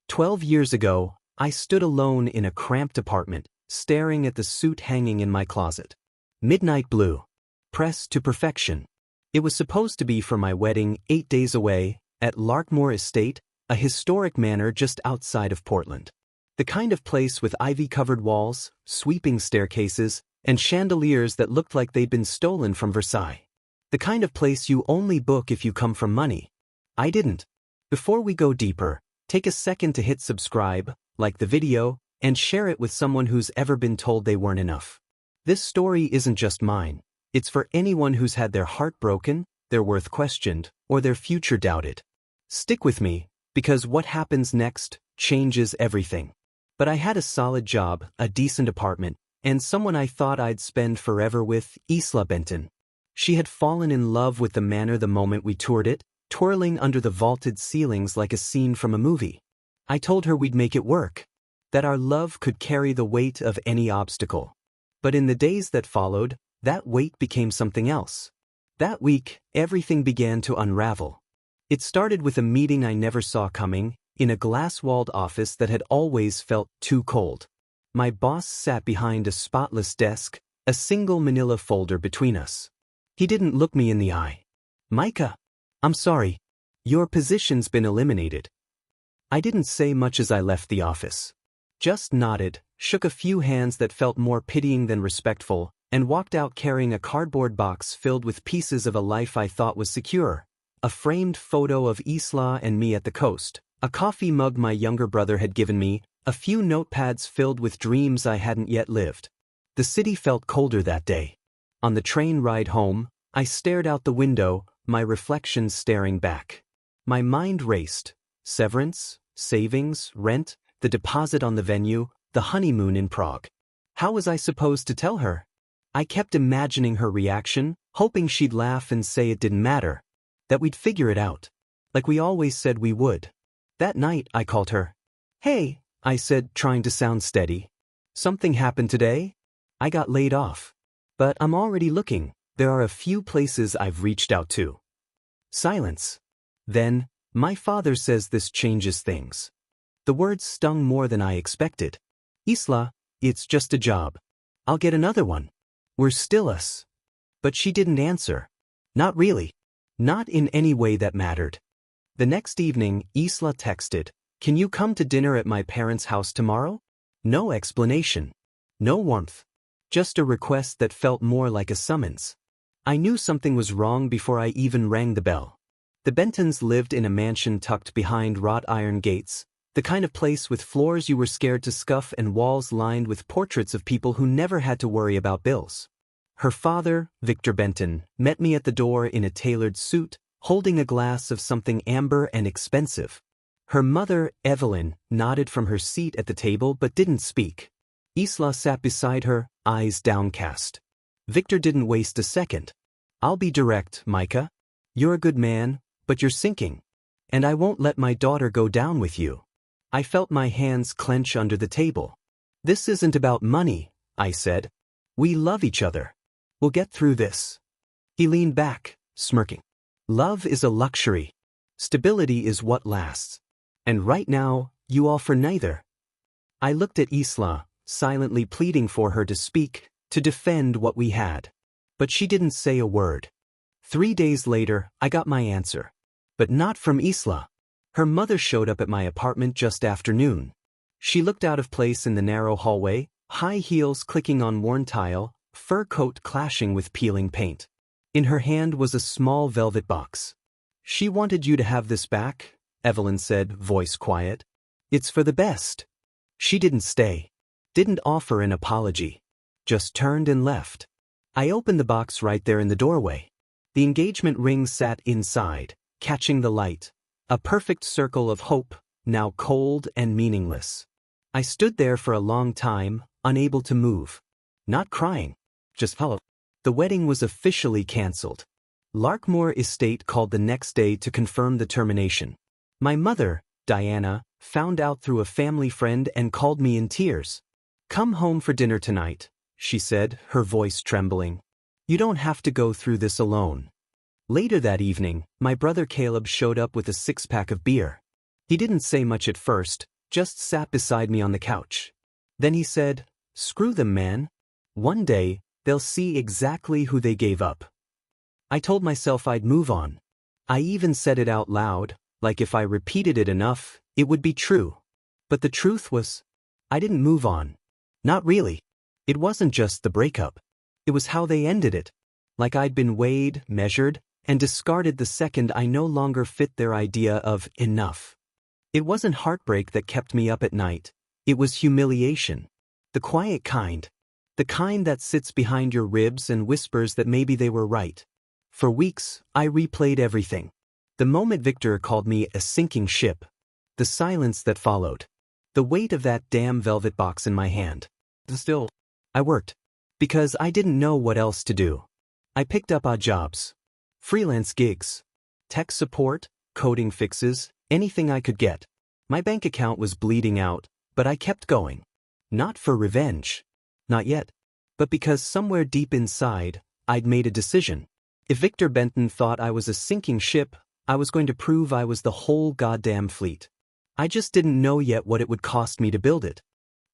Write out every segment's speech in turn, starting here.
12 years ago, I stood alone in a cramped apartment, staring at the suit hanging in my closet. Midnight blue. Pressed to perfection. It was supposed to be for my wedding 8 days away, at Larkmore Estate, a historic manor just outside of Portland. The kind of place with ivy-covered walls, sweeping staircases, and chandeliers that looked like they'd been stolen from Versailles. The kind of place you only book if you come from money. I didn't. Before we go deeper, take a second to hit subscribe, like the video, and share it with someone who's ever been told they weren't enough. This story isn't just mine. It's for anyone who's had their heart broken, their worth questioned, or their future doubted. Stick with me, because what happens next changes everything. But I had a solid job, a decent apartment, and someone I thought I'd spend forever with, Isla Benton. She had fallen in love with the manor the moment we toured it, twirling under the vaulted ceilings like a scene from a movie. I told her we'd make it work, that our love could carry the weight of any obstacle. But in the days that followed, that weight became something else. That week, everything began to unravel. It started with a meeting I never saw coming, in a glass-walled office that had always felt too cold. My boss sat behind a spotless desk, a single manila folder between us. He didn't look me in the eye. "Micah, I'm sorry. Your position's been eliminated." I didn't say much as I left the office. Just nodded, shook a few hands that felt more pitying than respectful, and walked out carrying a cardboard box filled with pieces of a life I thought was secure. A framed photo of Isla and me at the coast, a coffee mug my younger brother had given me, a few notepads filled with dreams I hadn't yet lived. The city felt colder that day. On the train ride home, I stared out the window, my reflection staring back. My mind raced. Severance, savings, rent, the deposit on the venue, the honeymoon in Prague. How was I supposed to tell her? I kept imagining her reaction, hoping she'd laugh and say it didn't matter, that we'd figure it out, like we always said we would. That night, I called her. "Hey," I said, trying to sound steady. "Something happened today? I got laid off. But I'm already looking. There are a few places I've reached out to." Silence. Then, "My father says this changes things." The words stung more than I expected. "Isla, it's just a job. I'll get another one. We're still us." But she didn't answer. Not really. Not in any way that mattered. The next evening, Isla texted, "Can you come to dinner at my parents' house tomorrow?" No explanation. No warmth. Just a request that felt more like a summons. I knew something was wrong before I even rang the bell. The Bentons lived in a mansion tucked behind wrought iron gates, the kind of place with floors you were scared to scuff and walls lined with portraits of people who never had to worry about bills. Her father, Victor Benton, met me at the door in a tailored suit, holding a glass of something amber and expensive. Her mother, Evelyn, nodded from her seat at the table but didn't speak. Isla sat beside her, eyes downcast. Victor didn't waste a second. "I'll be direct, Micah. You're a good man, but you're sinking. And I won't let my daughter go down with you." I felt my hands clench under the table. "This isn't about money," I said. "We love each other. We'll get through this." He leaned back, smirking. "Love is a luxury. Stability is what lasts. And right now, you offer neither." I looked at Isla, silently pleading for her to speak, to defend what we had. But she didn't say a word. 3 days later, I got my answer. But not from Isla. Her mother showed up at my apartment just after noon. She looked out of place in the narrow hallway, high heels clicking on worn tile, fur coat clashing with peeling paint. In her hand was a small velvet box. "She wanted you to have this back," Evelyn said, voice quiet. "It's for the best." She didn't stay. Didn't offer an apology. Just turned and left. I opened the box right there in the doorway. The engagement ring sat inside, catching the light. A perfect circle of hope, now cold and meaningless. I stood there for a long time, unable to move. Not crying. Just hollow. The wedding was officially cancelled. Larkmore Estate called the next day to confirm the termination. My mother, Diana, found out through a family friend and called me in tears. "Come home for dinner tonight," she said, her voice trembling. "You don't have to go through this alone." Later that evening, my brother Caleb showed up with a 6-pack of beer. He didn't say much at first, just sat beside me on the couch. Then he said, "Screw them, man. One day, they'll see exactly who they gave up." I told myself I'd move on. I even said it out loud, like if I repeated it enough, it would be true. But the truth was, I didn't move on. Not really. It wasn't just the breakup. It was how they ended it. Like I'd been weighed, measured, and discarded the second I no longer fit their idea of enough. It wasn't heartbreak that kept me up at night. It was humiliation. The quiet kind. The kind that sits behind your ribs and whispers that maybe they were right. For weeks, I replayed everything. The moment Victor called me a sinking ship. The silence that followed. The weight of that damn velvet box in my hand. Still, I worked. Because I didn't know what else to do. I picked up odd jobs. Freelance gigs. Tech support, coding fixes, anything I could get. My bank account was bleeding out, but I kept going. Not for revenge. Not yet. But because somewhere deep inside, I'd made a decision. If Victor Benton thought I was a sinking ship, I was going to prove I was the whole goddamn fleet. I just didn't know yet what it would cost me to build it.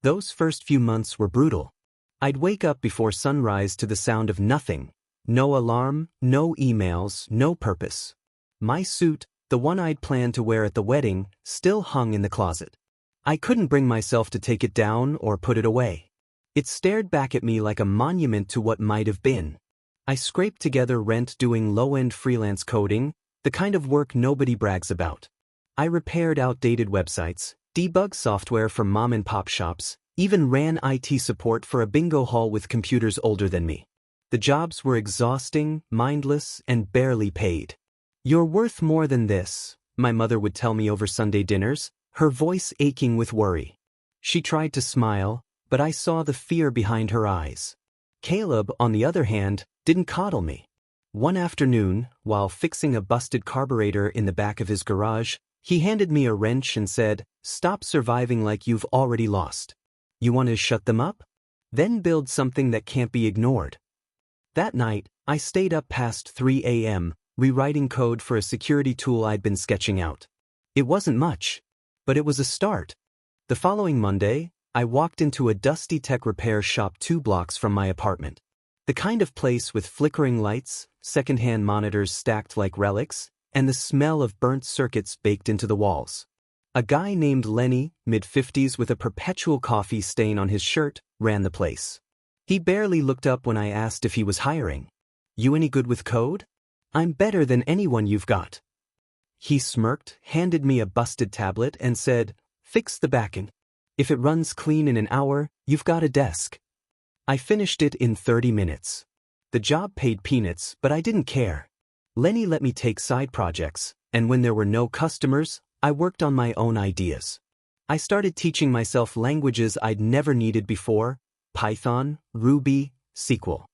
Those first few months were brutal. I'd wake up before sunrise to the sound of nothing. No alarm, no emails, no purpose. My suit, the one I'd planned to wear at the wedding, still hung in the closet. I couldn't bring myself to take it down or put it away. It stared back at me like a monument to what might have been. I scraped together rent doing low-end freelance coding, the kind of work nobody brags about. I repaired outdated websites, debugged software for mom-and-pop shops, even ran IT support for a bingo hall with computers older than me. The jobs were exhausting, mindless, and barely paid. "You're worth more than this," my mother would tell me over Sunday dinners, her voice aching with worry. She tried to smile, but I saw the fear behind her eyes. Caleb, on the other hand, didn't coddle me. One afternoon, while fixing a busted carburetor in the back of his garage, he handed me a wrench and said, "Stop surviving like you've already lost. You want to shut them up? Then build something that can't be ignored." That night, I stayed up past 3 a.m., rewriting code for a security tool I'd been sketching out. It wasn't much, but it was a start. The following Monday, I walked into a dusty tech repair shop 2 blocks from my apartment. The kind of place with flickering lights, second-hand monitors stacked like relics, and the smell of burnt circuits baked into the walls. A guy named Lenny, mid-50s with a perpetual coffee stain on his shirt, ran the place. He barely looked up when I asked if he was hiring. "You any good with code? I'm better than anyone you've got." He smirked, handed me a busted tablet, and said, "Fix the backend. If it runs clean in an hour, you've got a desk." I finished it in 30 minutes. The job paid peanuts, but I didn't care. Lenny let me take side projects, and when there were no customers, I worked on my own ideas. I started teaching myself languages I'd never needed before: Python, Ruby, SQL.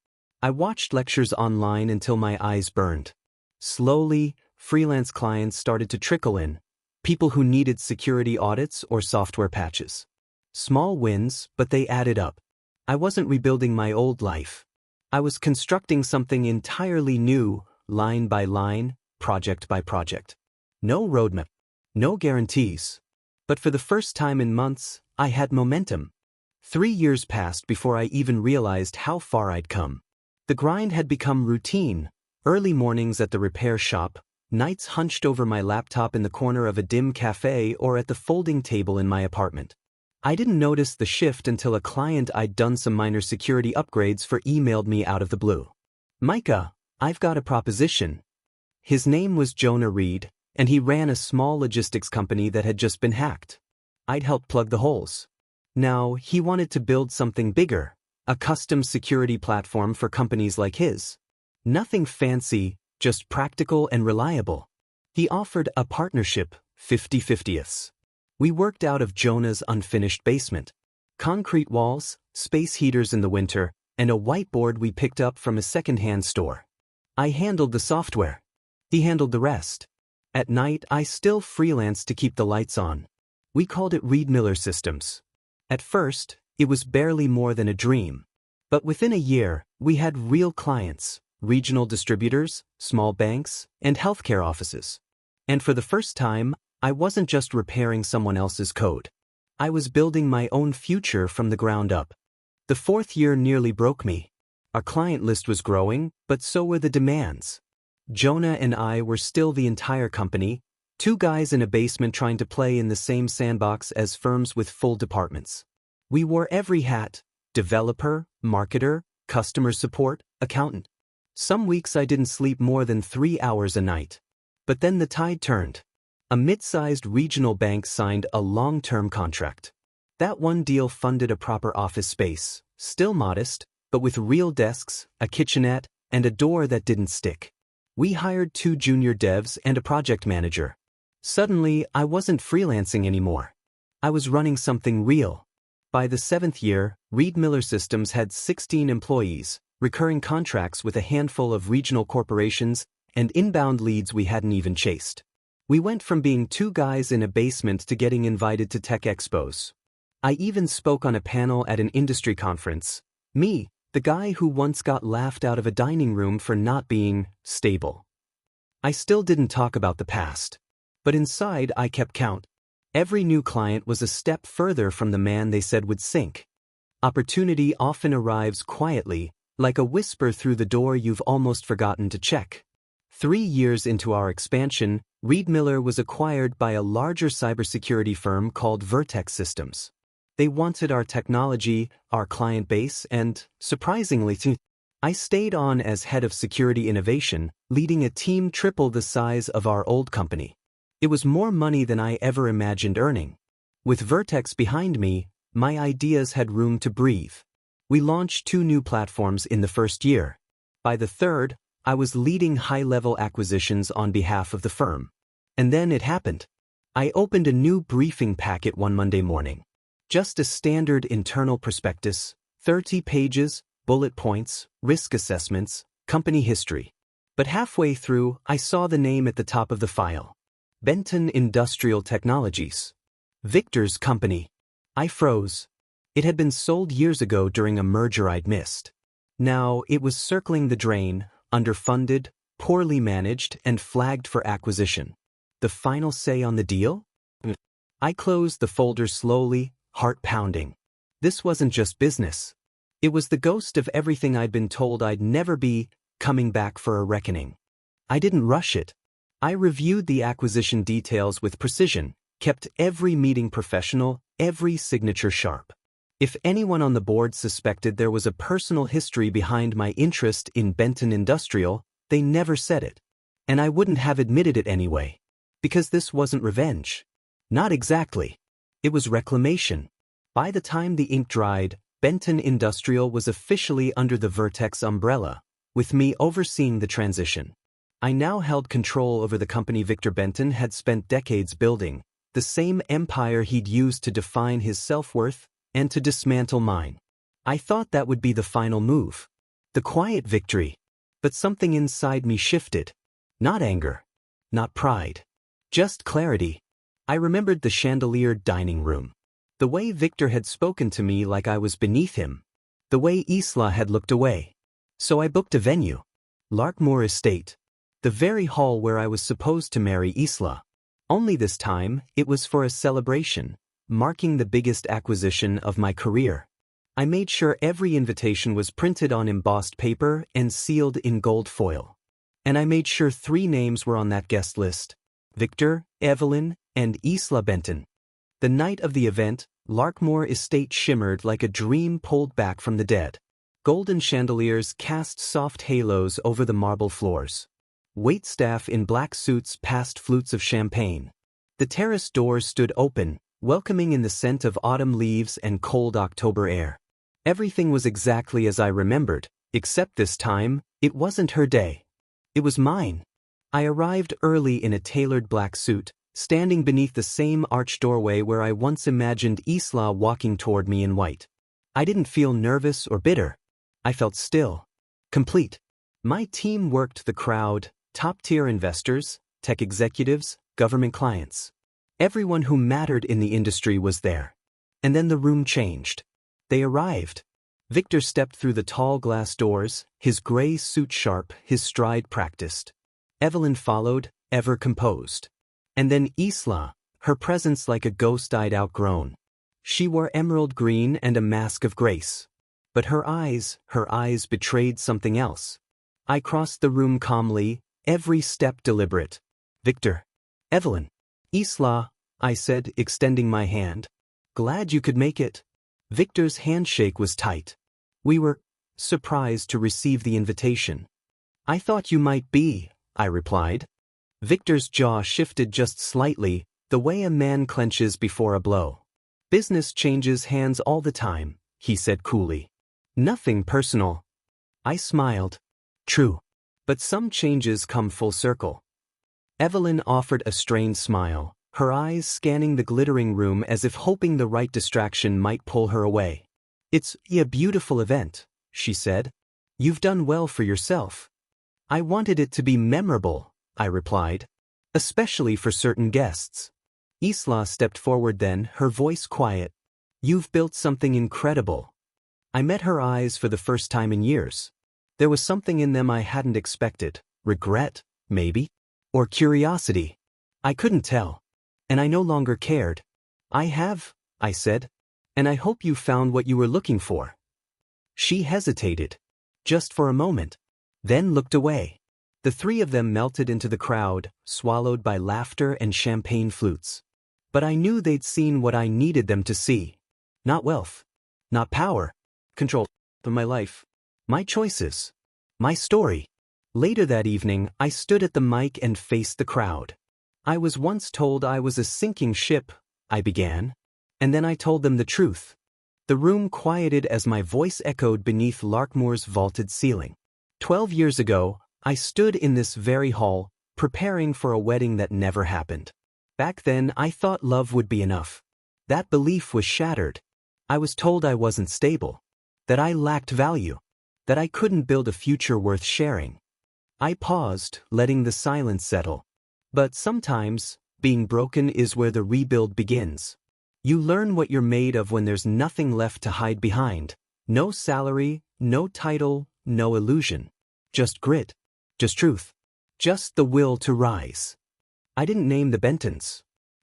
I watched lectures online until my eyes burned. Slowly, freelance clients started to trickle in, people who needed security audits or software patches. Small wins, but they added up. I wasn't rebuilding my old life. I was constructing something entirely new, line by line, project by project. No roadmap, no guarantees. But for the first time in months, I had momentum. 3 years passed before I even realized how far I'd come. The grind had become routine: early mornings at the repair shop, nights hunched over my laptop in the corner of a dim cafe or at the folding table in my apartment. I didn't notice the shift until a client I'd done some minor security upgrades for emailed me out of the blue. "Micah, I've got a proposition." His name was Jonah Reed, and he ran a small logistics company that had just been hacked. I'd helped plug the holes. Now, he wanted to build something bigger, a custom security platform for companies like his. Nothing fancy, just practical and reliable. He offered a partnership, 50/50ths. We worked out of Jonah's unfinished basement. Concrete walls, space heaters in the winter, and a whiteboard we picked up from a second-hand store. I handled the software. He handled the rest. At night, I still freelanced to keep the lights on. We called it Reed Miller Systems. At first, it was barely more than a dream. But within a year, we had real clients, regional distributors, small banks, and healthcare offices. And for the first time, I wasn't just repairing someone else's code. I was building my own future from the ground up. The fourth year nearly broke me. Our client list was growing, but so were the demands. Jonah and I were still the entire company, two guys in a basement trying to play in the same sandbox as firms with full departments. We wore every hat: developer, marketer, customer support, accountant. Some weeks I didn't sleep more than 3 hours a night. But then the tide turned. A mid-sized regional bank signed a long-term contract. That one deal funded a proper office space, still modest, but with real desks, a kitchenette, and a door that didn't stick. We hired 2 junior devs and a project manager. Suddenly, I wasn't freelancing anymore. I was running something real. By the 7th year, Reed Miller Systems had 16 employees, recurring contracts with a handful of regional corporations, and inbound leads we hadn't even chased. We went from being 2 guys in a basement to getting invited to tech expos. I even spoke on a panel at an industry conference. Me, the guy who once got laughed out of a dining room for not being stable. I still didn't talk about the past. But inside I kept count. Every new client was a step further from the man they said would sink. Opportunity often arrives quietly, like a whisper through the door you've almost forgotten to check. 3 years into our expansion, Reed Miller was acquired by a larger cybersecurity firm called Vertex Systems. They wanted our technology, our client base, and, surprisingly, I stayed on as head of security innovation, leading a team triple the size of our old company. It was more money than I ever imagined earning. With Vertex behind me, my ideas had room to breathe. We launched 2 new platforms in the first year. By the third, I was leading high-level acquisitions on behalf of the firm. And then it happened. I opened a new briefing packet one Monday morning. Just a standard internal prospectus, 30 pages, bullet points, risk assessments, company history. But halfway through, I saw the name at the top of the file. Benton Industrial Technologies. Victor's company. I froze. It had been sold years ago during a merger I'd missed. Now it was circling the drain, underfunded, poorly managed, and flagged for acquisition. The final say on the deal? I closed the folder slowly, heart pounding. This wasn't just business. It was the ghost of everything I'd been told I'd never be, coming back for a reckoning. I didn't rush it. I reviewed the acquisition details with precision, kept every meeting professional, every signature sharp. If anyone on the board suspected there was a personal history behind my interest in Benton Industrial, they never said it. And I wouldn't have admitted it anyway. Because this wasn't revenge. Not exactly. It was reclamation. By the time the ink dried, Benton Industrial was officially under the Vertex umbrella, with me overseeing the transition. I now held control over the company Victor Benton had spent decades building, the same empire he'd used to define his self-worth and to dismantle mine. I thought that would be the final move. The quiet victory. But something inside me shifted. Not anger. Not pride. Just clarity. I remembered the chandeliered dining room. The way Victor had spoken to me like I was beneath him. The way Isla had looked away. So I booked a venue. Larkmoor Estate. The very hall where I was supposed to marry Isla. Only this time, it was for a celebration, marking the biggest acquisition of my career. I made sure every invitation was printed on embossed paper and sealed in gold foil. And I made sure 3 names were on that guest list: Victor, Evelyn, and Isla Benton. The night of the event, Larkmoor Estate shimmered like a dream pulled back from the dead. Golden chandeliers cast soft halos over the marble floors. Waitstaff in black suits passed flutes of champagne. The terrace doors stood open, welcoming in the scent of autumn leaves and cold October air. Everything was exactly as I remembered, except this time, it wasn't her day. It was mine. I arrived early in a tailored black suit, standing beneath the same arched doorway where I once imagined Isla walking toward me in white. I didn't feel nervous or bitter. I felt still. Complete. My team worked the crowd, top-tier investors, tech executives, government clients. Everyone who mattered in the industry was there. And then the room changed. They arrived. Victor stepped through the tall glass doors, his gray suit sharp, his stride practiced. Evelyn followed, ever composed. And then Isla, her presence like a ghost I'd outgrown. She wore emerald green and a mask of grace. But her eyes betrayed something else. I crossed the room calmly, every step deliberate. Victor. Evelyn. Isla, I said, extending my hand. Glad you could make it. Victor's handshake was tight. We were surprised to receive the invitation. I thought you might be, I replied. Victor's jaw shifted just slightly, the way a man clenches before a blow. Business changes hands all the time, he said coolly. Nothing personal. I smiled. True. But some changes come full circle. Evelyn offered a strained smile, her eyes scanning the glittering room as if hoping the right distraction might pull her away. It's a beautiful event, she said. You've done well for yourself. I wanted it to be memorable, I replied. Especially for certain guests. Isla stepped forward then, her voice quiet. You've built something incredible. I met her eyes for the first time in years. There was something in them I hadn't expected. Regret, maybe? Or curiosity. I couldn't tell. And I no longer cared. I have, I said. And I hope you found what you were looking for. She hesitated. Just for a moment. Then looked away. The three of them melted into the crowd, swallowed by laughter and champagne flutes. But I knew they'd seen what I needed them to see. Not wealth. Not power. Control of my life. My choices. My story. Later that evening, I stood at the mic and faced the crowd. I was once told I was a sinking ship, I began. And then I told them the truth. The room quieted as my voice echoed beneath Larkmoor's vaulted ceiling. 12 years ago, I stood in this very hall, preparing for a wedding that never happened. Back then, I thought love would be enough. That belief was shattered. I was told I wasn't stable. That I lacked value. That I couldn't build a future worth sharing. I paused, letting the silence settle. But sometimes, being broken is where the rebuild begins. You learn what you're made of when there's nothing left to hide behind. No salary, no title, no illusion. Just grit. Just truth. Just the will to rise. I didn't name the Bentons.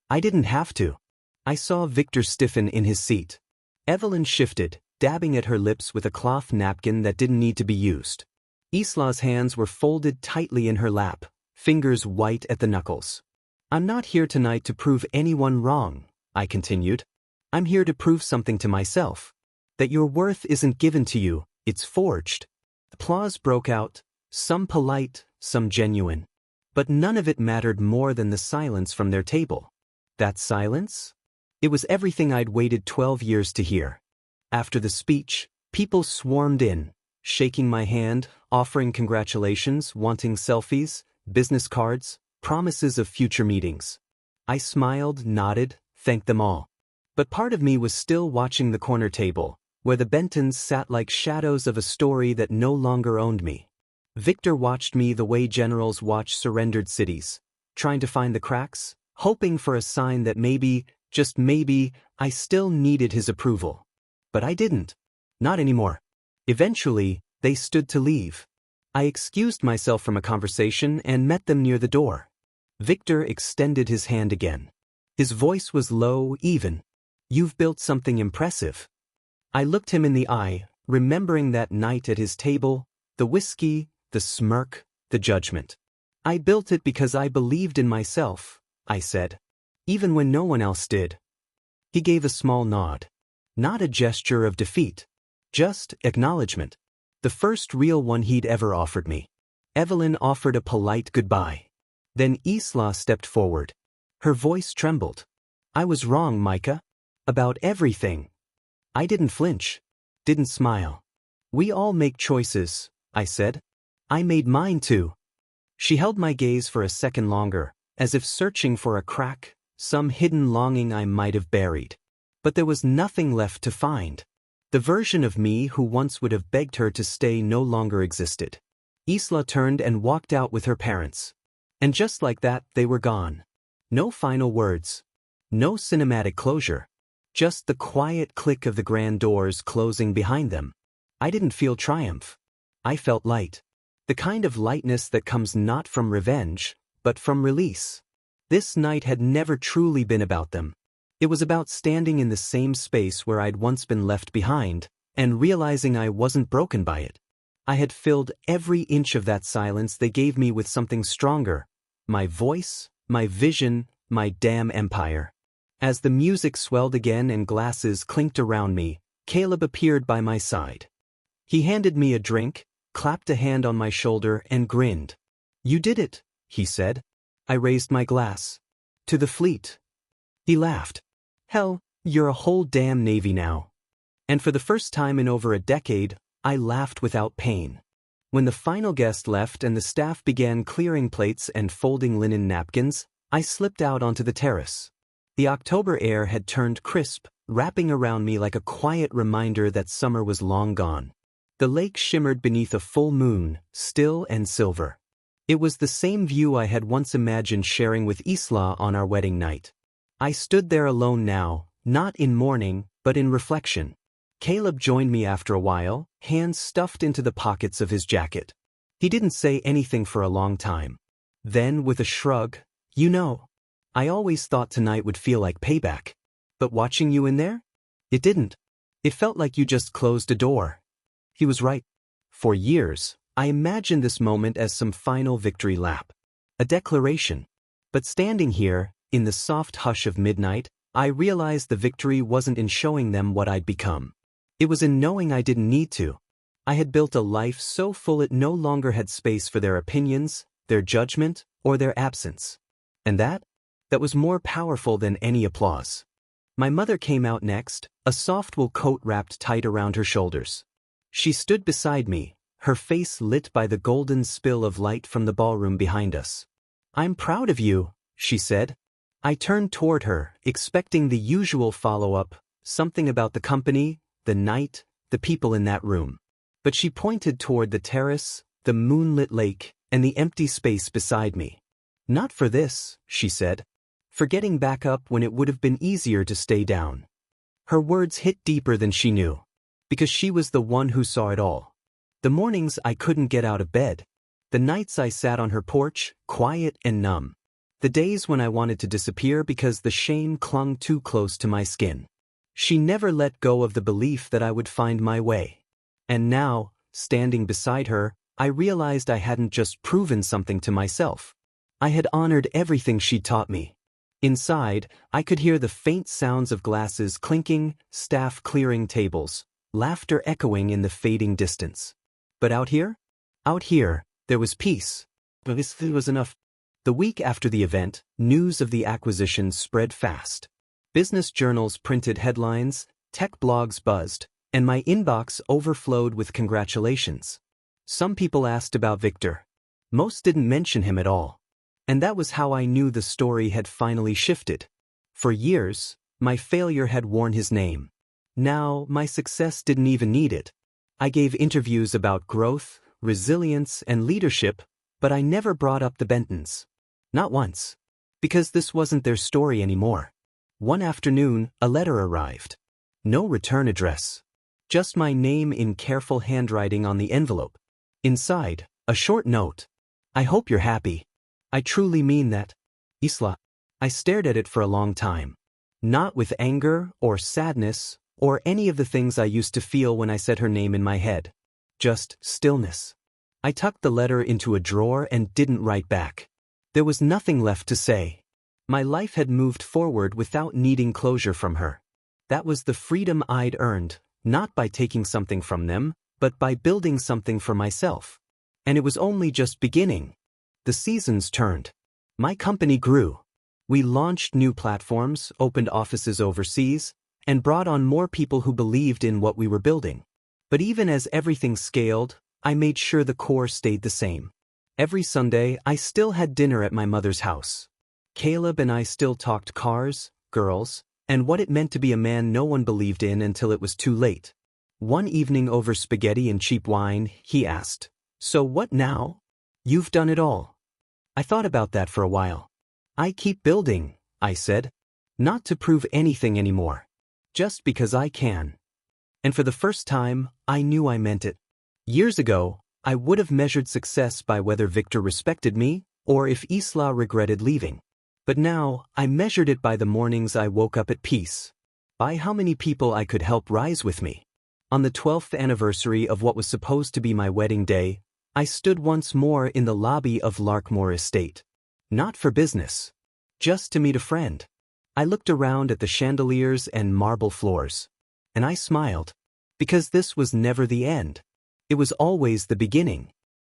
I didn't have to. I saw Victor stiffen in his seat. Evelyn shifted, dabbing at her lips with a cloth napkin that didn't need to be used. Isla's hands were folded tightly in her lap, fingers white at the knuckles. I'm not here tonight to prove anyone wrong, I continued. I'm here to prove something to myself. That your worth isn't given to you, it's forged. Applause broke out, some polite, some genuine. But none of it mattered more than the silence from their table. That silence? It was everything I'd waited 12 years to hear. After the speech, people swarmed in, shaking my hand, offering congratulations, wanting selfies, business cards, promises of future meetings. I smiled, nodded, thanked them all. But part of me was still watching the corner table, where the Bentons sat like shadows of a story that no longer owned me. Victor watched me the way generals watch surrendered cities, trying to find the cracks, hoping for a sign that maybe, just maybe, I still needed his approval. But I didn't. Not anymore. Eventually, they stood to leave. I excused myself from a conversation and met them near the door. Victor extended his hand again. His voice was low, even. You've built something impressive. I looked him in the eye, remembering that night at his table, the whiskey, the smirk, the judgment. I built it because I believed in myself, I said. Even when no one else did. He gave a small nod. Not a gesture of defeat. Just acknowledgement. The first real one he'd ever offered me. Evelyn offered a polite goodbye. Then Isla stepped forward. Her voice trembled. I was wrong, Micah. About everything. I didn't flinch. Didn't smile. We all make choices, I said. I made mine too. She held my gaze for a second longer, as if searching for a crack, some hidden longing I might have buried. But there was nothing left to find. The version of me who once would have begged her to stay no longer existed. Isla turned and walked out with her parents. And just like that, they were gone. No final words. No cinematic closure. Just the quiet click of the grand doors closing behind them. I didn't feel triumph. I felt light. The kind of lightness that comes not from revenge, but from release. This night had never truly been about them. It was about standing in the same space where I'd once been left behind, and realizing I wasn't broken by it. I had filled every inch of that silence they gave me with something stronger: my voice, my vision, my damn empire. As the music swelled again and glasses clinked around me, Caleb appeared by my side. He handed me a drink, clapped a hand on my shoulder, and grinned. "You did it," he said. I raised my glass. "To the fleet." He laughed. "Hell, you're a whole damn Navy now." And for the first time in over a decade, I laughed without pain. When the final guest left and the staff began clearing plates and folding linen napkins, I slipped out onto the terrace. The October air had turned crisp, wrapping around me like a quiet reminder that summer was long gone. The lake shimmered beneath a full moon, still and silver. It was the same view I had once imagined sharing with Isla on our wedding night. I stood there alone now, not in mourning, but in reflection. Caleb joined me after a while, hands stuffed into the pockets of his jacket. He didn't say anything for a long time. Then, with a shrug, "You know, I always thought tonight would feel like payback. But watching you in there? It didn't. It felt like you just closed a door." He was right. For years, I imagined this moment as some final victory lap. A declaration. But standing here, in the soft hush of midnight, I realized the victory wasn't in showing them what I'd become. It was in knowing I didn't need to. I had built a life so full it no longer had space for their opinions, their judgment, or their absence. And that was more powerful than any applause. My mother came out next, a soft wool coat wrapped tight around her shoulders. She stood beside me, her face lit by the golden spill of light from the ballroom behind us. "I'm proud of you," she said. I turned toward her, expecting the usual follow-up, something about the company, the night, the people in that room. But she pointed toward the terrace, the moonlit lake, and the empty space beside me. "Not for this," she said, "for getting back up when it would have been easier to stay down." Her words hit deeper than she knew, because she was the one who saw it all. The mornings I couldn't get out of bed. The nights I sat on her porch, quiet and numb. The days when I wanted to disappear because the shame clung too close to my skin. She never let go of the belief that I would find my way. And now, standing beside her, I realized I hadn't just proven something to myself. I had honored everything she taught me. Inside, I could hear the faint sounds of glasses clinking, staff clearing tables, laughter echoing in the fading distance. But out here, there was peace. But this was enough. The week after the event, news of the acquisition spread fast. Business journals printed headlines, tech blogs buzzed, and my inbox overflowed with congratulations. Some people asked about Victor. Most didn't mention him at all. And that was how I knew the story had finally shifted. For years, my failure had worn his name. Now, my success didn't even need it. I gave interviews about growth, resilience, and leadership, but I never brought up the Bentons. Not once. Because this wasn't their story anymore. One afternoon, a letter arrived. No return address. Just my name in careful handwriting on the envelope. Inside, a short note. "I hope you're happy. I truly mean that. Isla." I stared at it for a long time. Not with anger or sadness or any of the things I used to feel when I said her name in my head. Just stillness. I tucked the letter into a drawer and didn't write back. There was nothing left to say. My life had moved forward without needing closure from her. That was the freedom I'd earned, not by taking something from them, but by building something for myself. And it was only just beginning. The seasons turned. My company grew. We launched new platforms, opened offices overseas, and brought on more people who believed in what we were building. But even as everything scaled, I made sure the core stayed the same. Every Sunday, I still had dinner at my mother's house. Caleb and I still talked cars, girls, and what it meant to be a man no one believed in until it was too late. One evening over spaghetti and cheap wine, he asked, "So what now? You've done it all." I thought about that for a while. "I keep building," I said. "Not to prove anything anymore. Just because I can." And for the first time, I knew I meant it. Years ago, I would have measured success by whether Victor respected me, or if Isla regretted leaving. But now, I measured it by the mornings I woke up at peace. By how many people I could help rise with me. On the 12th anniversary of what was supposed to be my wedding day, I stood once more in the lobby of Larkmore Estate. Not for business. Just to meet a friend. I looked around at the chandeliers and marble floors. And I smiled. Because this was never the end. It was always the beginning.